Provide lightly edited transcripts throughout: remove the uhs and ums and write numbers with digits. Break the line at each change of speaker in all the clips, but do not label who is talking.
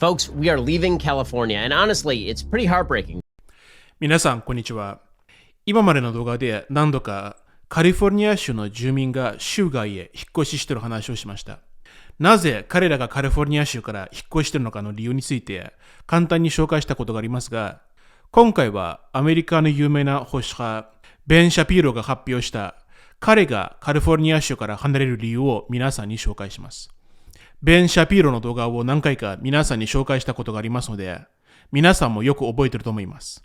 Folks, we are leaving California, and honestly, it's pretty heartbreaking.
皆さん、こんにちは。今までの動画で何度かカリフォルニア州の住民が州外へ引っ越ししている話をしました。なぜ彼らがカリフォルニア州から引っ越しているのかの理由について簡単に紹介したことがありますが、今回はアメリカの有名な保守派、ベン・シャピーロが発表した彼がカリフォルニア州から離れる理由を皆さんに紹介します。ベン・シャピーロの動画を何回か皆さんに紹介したことがありますので、皆さんもよく覚えていると思います。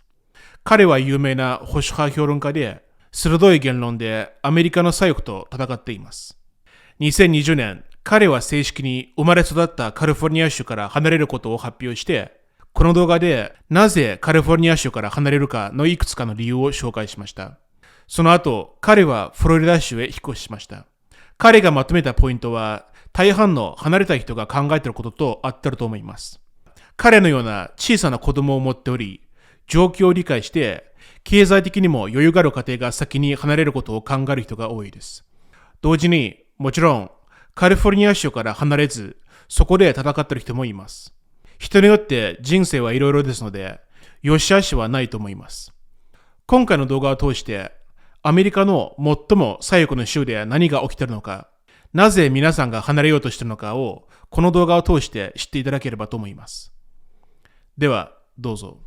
彼は有名な保守派評論家で、鋭い言論でアメリカの左翼と戦っています。2020年、彼は正式に生まれ育ったカリフォルニア州から離れることを発表して、この動画でなぜカリフォルニア州から離れるかのいくつかの理由を紹介しました。その後、彼はフロリダ州へ引っ越ししました。彼がまとめたポイントは、大半の離れた人が考えていることと合ってると思います。彼のような小さな子供を持っており、状況を理解して、経済的にも余裕がある家庭が先に離れることを考える人が多いです。同時に、もちろん、カリフォルニア州から離れず、そこで戦っている人もいます。人によって人生はいろいろですので、良し悪しはないと思います。今回の動画を通して、アメリカの最も左翼の州で何が起きているのか、なぜ皆さんが離れようとしているのかを、この動画を通して知っていただければと思います。では、どうぞ。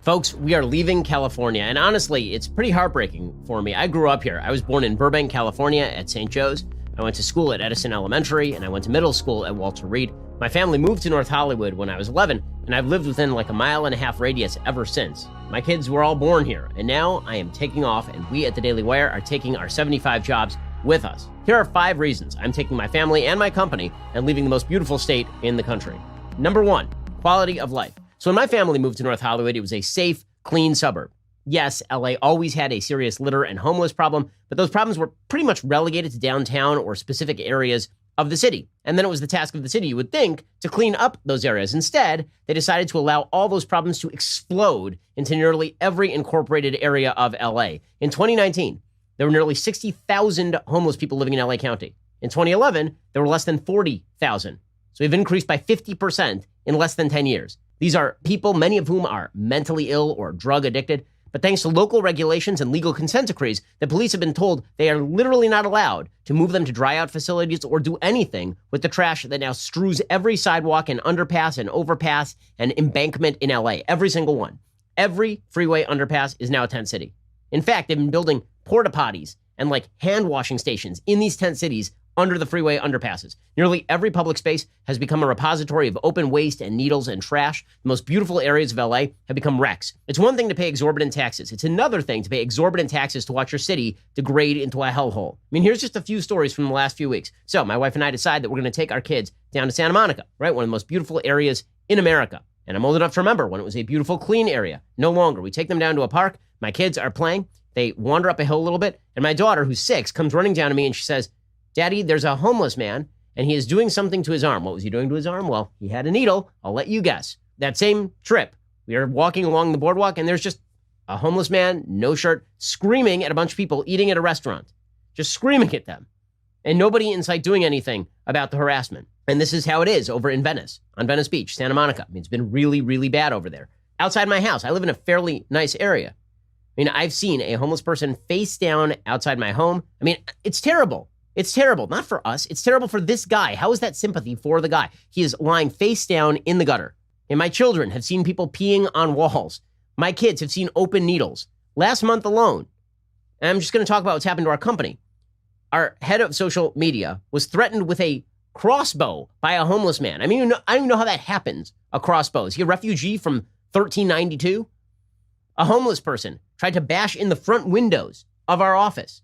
Folks, we are leaving California, and honestly, it's pretty heartbreaking for me. I grew up here. I was born in Burbank, California at St. Joe's. I went to school at Edison Elementary, and I went to middle school at Walter Reed. My family moved to North Hollywood when I was 11, and I've lived within like a 1.5-mile radius ever since. My kids were all born here, and now I am taking off, and we at the Daily Wire are taking our 75 jobs with us. Here are 5 reasons I'm taking my family and my company and leaving the most beautiful state in the country. Number 1, quality of life. So when my family moved to North Hollywood, it was a safe, clean suburb. Yes, LA always had a serious litter and homeless problem, but those problems were pretty much relegated to downtown or specific areas of the city. And then it was the task of the city, you would think, to clean up those areas. Instead, they decided to allow all those problems to explode into nearly every incorporated area of LA. In 2019, there were nearly 60,000 homeless people living in LA County. In 2011, there were less than 40,000. So we've increased by 50% in less than 10 years. These are people, many of whom are mentally ill or drug addicted. But thanks to local regulations and legal consent decrees, the police have been told they are literally not allowed to move them to dry out facilities or do anything with the trash that now strews every sidewalk and underpass and overpass and embankment in LA. Every single one. Every freeway underpass is now a tent city. In fact, they've been building porta potties and like hand washing stations in these tent cities under the freeway underpasses. Nearly every public space has become a repository of open waste and needles and trash. The most beautiful areas of LA have become wrecks. It's one thing to pay exorbitant taxes. It's another thing to pay exorbitant taxes to watch your city degrade into a hellhole. I mean, here's just a few stories from the last few weeks. So my wife and I decide that we're going to take our kids down to Santa Monica, right? One of the most beautiful areas in America. And I'm old enough to remember when it was a beautiful, clean area. No longer. We take them down to a park. My kids are playing. They wander up a hill a little bit. And my daughter, who's 6, comes running down to me and she says, "Daddy, there's a homeless man, and he is doing something to his arm." What was he doing to his arm? Well, he had a needle. I'll let you guess. That same trip, we are walking along the boardwalk, and there's just a homeless man, no shirt, screaming at a bunch of people eating at a restaurant. Just screaming at them. And nobody in sight doing anything about the harassment. And this is how it is over in Venice, on Venice Beach, Santa Monica. I mean, it's been really, really bad over there. Outside my house, I live in a fairly nice area. I mean, I've seen a homeless person face down outside my home. I mean, it's terrible. It's terrible, not for us. It's terrible for this guy. How is that sympathy for the guy? He is lying face down in the gutter. And my children have seen people peeing on walls. My kids have seen open needles. Last month alone, and I'm just going to talk about what's happened to our company. Our head of social media was threatened with a crossbow by a homeless man. I mean, I don't even know how that happens, a crossbow. Is he a refugee from 1392? A homeless person tried to bash in the front windows of our office.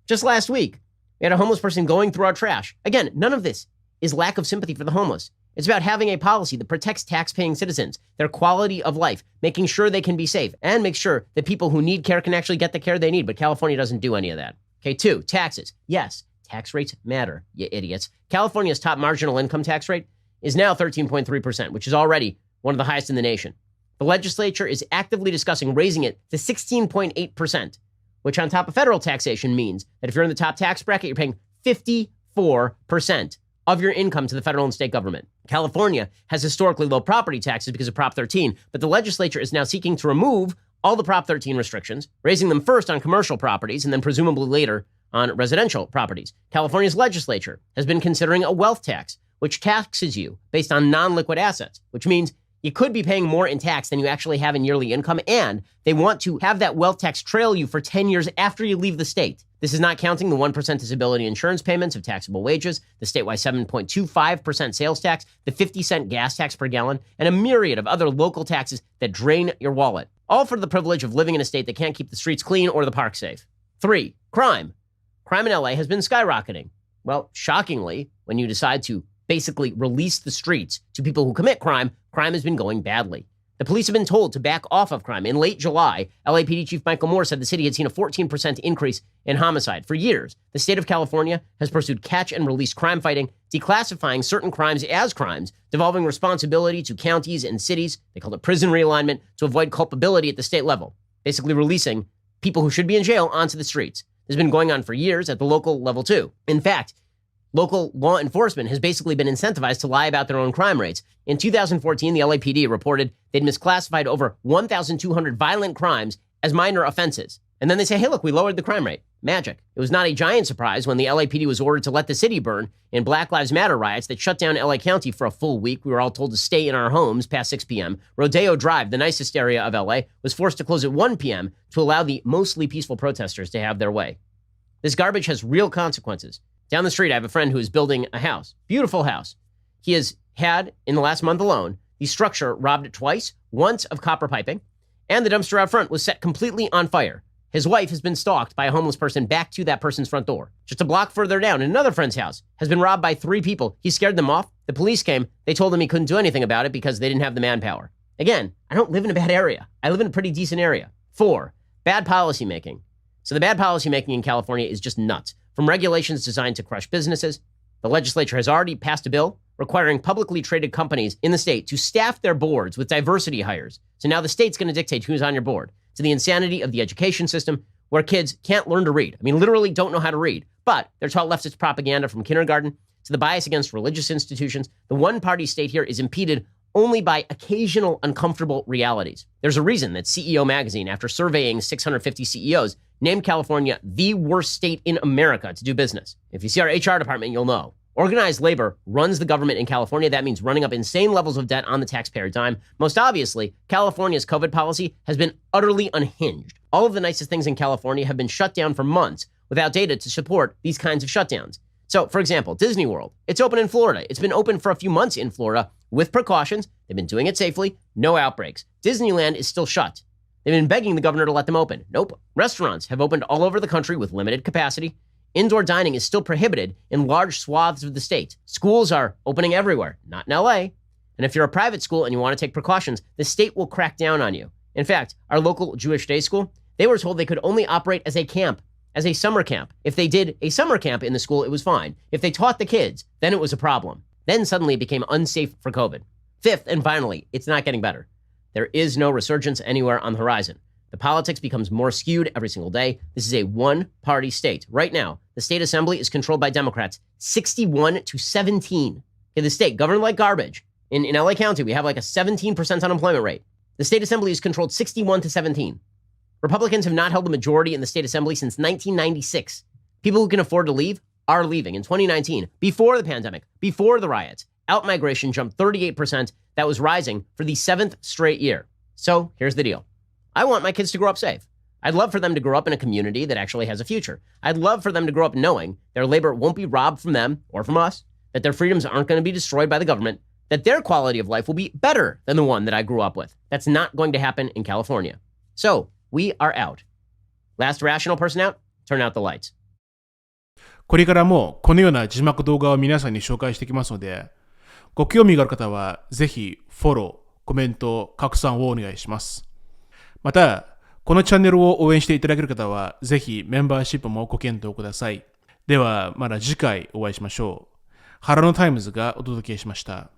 Just last week, we had a homeless person going through our trash. Again, none of this is lack of sympathy for the homeless. It's about having a policy that protects tax-paying citizens, their quality of life, making sure they can be safe, and make sure that people who need care can actually get the care they need. But California doesn't do any of that. Okay, 2, taxes. Yes, tax rates matter, you idiots. California's top marginal income tax rate is now 13.3%, which is already one of the highest in the nation. The legislature is actively discussing raising it to 16.8%, which on top of federal taxation means that if you're in the top tax bracket, you're paying 54% of your income to the federal and state government. California has historically low property taxes because of Prop 13, but the legislature is now seeking to remove all the Prop 13 restrictions, raising them first on commercial properties and then presumably later on residential properties. California's legislature has been considering a wealth tax, which taxes you based on non-liquid assets, which means you could be paying more in tax than you actually have in yearly income, and they want to have that wealth tax trail you for 10 years after you leave the state. This is not counting the 1% disability insurance payments of taxable wages, the statewide 7.25% sales tax, the 50-cent gas tax per gallon, and a myriad of other local taxes that drain your wallet, all for the privilege of living in a state that can't keep the streets clean or the parks safe. 3. Crime. Crime in LA has been skyrocketing. Well, shockingly, when you decide to basically release the streets to people who commit crime, crime has been going badly. The police have been told to back off of crime. In late July, LAPD Chief Michael Moore said the city had seen a 14% increase in homicide. For years, the state of California has pursued catch and release crime fighting, declassifying certain crimes as crimes, devolving responsibility to counties and cities. They called it prison realignment to avoid culpability at the state level, basically releasing people who should be in jail onto the streets. This has been going on for years at the local level too. In fact, local law enforcement has basically been incentivized to lie about their own crime rates. In 2014, the LAPD reported they'd misclassified over 1,200 violent crimes as minor offenses. And then they say, hey, look, we lowered the crime rate. Magic. It was not a giant surprise when the LAPD was ordered to let the city burn in Black Lives Matter riots that shut down LA County for a full week. We were all told to stay in our homes past 6 p.m. Rodeo Drive, the nicest area of LA, was forced to close at 1 p.m. to allow the mostly peaceful protesters to have their way. This garbage has real consequences. Down the street, I have a friend who is building a house. Beautiful house. He has had, in the last month alone, the structure robbed twice, once of copper piping, and the dumpster out front was set completely on fire. His wife has been stalked by a homeless person back to that person's front door. Just a block further down, another friend's house has been robbed by 3 people. He scared them off. The police came. They told him he couldn't do anything about it because they didn't have the manpower. Again, I don't live in a bad area. I live in a pretty decent area. 4, bad policymaking. So the bad policymaking in California is just nuts. From regulations designed to crush businesses, the legislature has already passed a bill requiring publicly traded companies in the state to staff their boards with diversity hires. So now the state's going to dictate who's on your board. To the insanity of the education system, where kids can't learn to read. I mean, literally don't know how to read. But they're taught leftist propaganda from kindergarten, to the bias against religious institutions. The one-party state here is impeded only by occasional uncomfortable realities. There's a reason that CEO Magazine, after surveying 650 CEOs, named California the worst state in America to do business. If you see our HR department, you'll know. Organized labor runs the government in California. That means running up insane levels of debt on the taxpayer dime. Most obviously, California's COVID policy has been utterly unhinged. All of the nicest things in California have been shut down for months without data to support these kinds of shutdowns. So, for example, Disney World, it's open in Florida. It's been open for a few months in Florida with precautions. They've been doing it safely, no outbreaks. Disneyland is still shut. They've been begging the governor to let them open. Nope. Restaurants have opened all over the country with limited capacity. Indoor dining is still prohibited in large swaths of the state. Schools are opening everywhere, not in LA. And if you're a private school and you want to take precautions, the state will crack down on you. In fact, our local Jewish day school, they were told they could only operate as a camp, as a summer camp. If they did a summer camp in the school, it was fine. If they taught the kids, then it was a problem. Then suddenly it became unsafe for COVID. 5th, and finally, it's not getting better. There is no resurgence anywhere on the horizon. The politics becomes more skewed every single day. This is a one-party state. Right now, the state assembly is controlled by Democrats, 61-17. Okay, the state, governed like garbage. In LA County, we have like a 17% unemployment rate. The state assembly is controlled 61-17. Republicans have not held the majority in the state assembly since 1996. People who can afford to leave are leaving. In 2019, before the pandemic, before the riots, out-migration jumped 38%. That was rising for the 7th straight year. So here's the deal. I want my kids to grow up safe. I'd love for them to grow up in a community that actually has a future. I'd love for them to grow up knowing their labor won't be robbed from them or from us, that their freedoms aren't going to be destroyed by the government, that their quality of life will be better than the one that I grew up with. That's not going to happen in California. So we are out. Last rational person out, turn out the lights.
これからもこのような字幕動画を皆さんに紹介していきますので、ご興味がある方はぜひフォロー、コメント、拡散をお願いします。また、このチャンネルを応援していただける方は、ぜひメンバーシップもご検討ください。では、また次回お会いしましょう。ハラノタイムズがお届けしました。